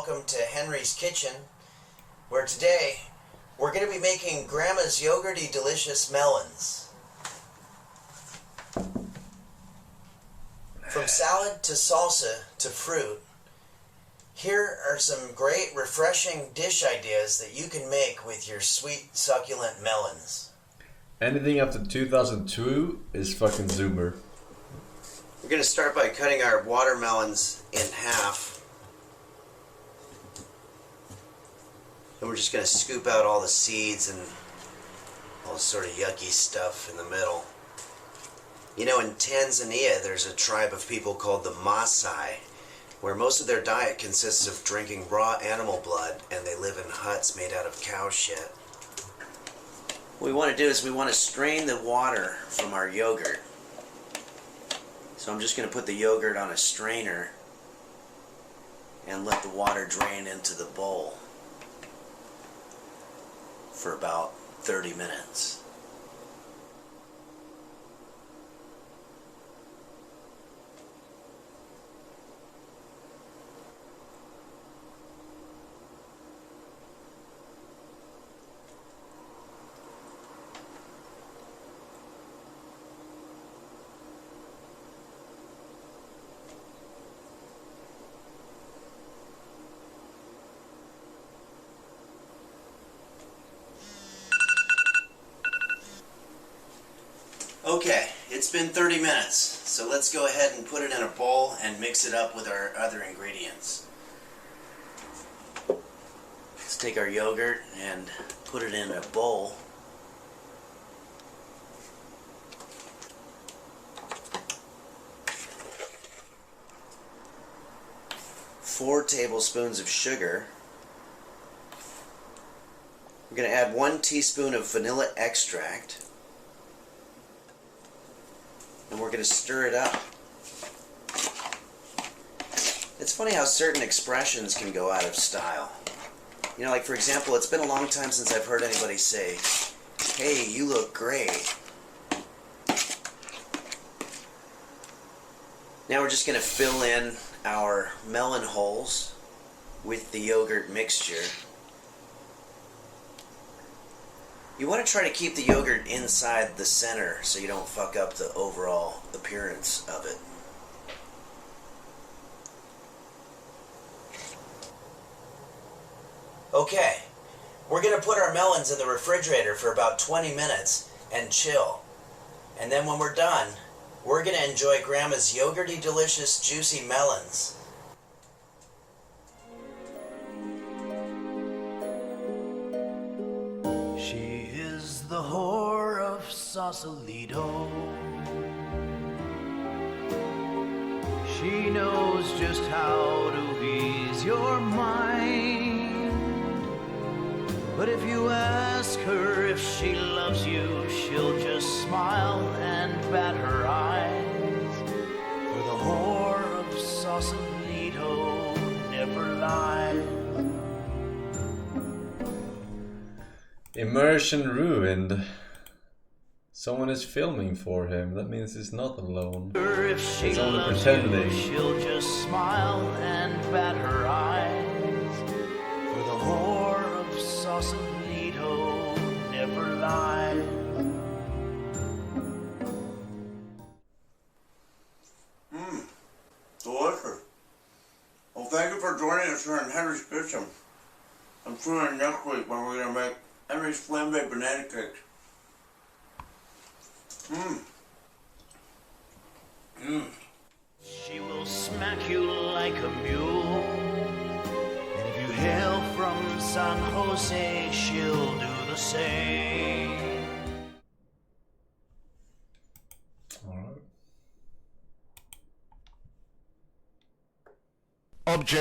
welcome to Henry's Kitchen, where today we're going to be making Grandma's Yogurty delicious melons. From salad to salsa to fruit, here are some great refreshing dish ideas that you can make with your sweet succulent melons. Anything after 2002 is fucking Zoomer. We're going to start by cutting our watermelons in half. And we're just going to scoop out all the seeds and all the sort of yucky stuff in the middle. You know, in Tanzania, there's a tribe of people called the Maasai, where most of their diet consists of drinking raw animal blood, and they live in huts made out of cow shit. What we want to do is we want to strain the water from our yogurt. So I'm just going to put the yogurt on a strainer and let the water drain into the bowl for about 30 minutes. Okay, it's been 30 minutes, so let's go ahead and put it in a bowl and mix it up with our other ingredients. Let's take our yogurt and put it in a bowl. Four tablespoons of sugar. We're going to add 1 teaspoon of vanilla extract. And we're going to stir it up. It's funny how certain expressions can go out of style. You know, like for example, it's been a long time since I've heard anybody say, "Hey, you look great." Now we're just going to fill in our melon holes with the yogurt mixture. You want to try to keep the yogurt inside the center so you don't fuck up the overall appearance of it. Okay, we're going to put our melons in the refrigerator for about 20 minutes and chill. And then when we're done, we're going to enjoy Grandma's yogurty delicious juicy melons. The whore of Sausalito. She knows just how to ease your mind. But if you ask her if she loves you, she'll just smile and bat her eyes. For the whore of Sausalito never lies. Immersion ruined. Someone is filming for him. That means he's not alone. He's only pretending. She'll just smile and bat her eyes. For the whore of Sausalito never lies. Delicious. Well, thank you for joining us here in Henry's Kitchen. I'm tuning in next week when we're going to make Henry's flambe banana cakes. She will smack you like a mule. And if you hail from San Jose, she'll do the same. Alright. Object.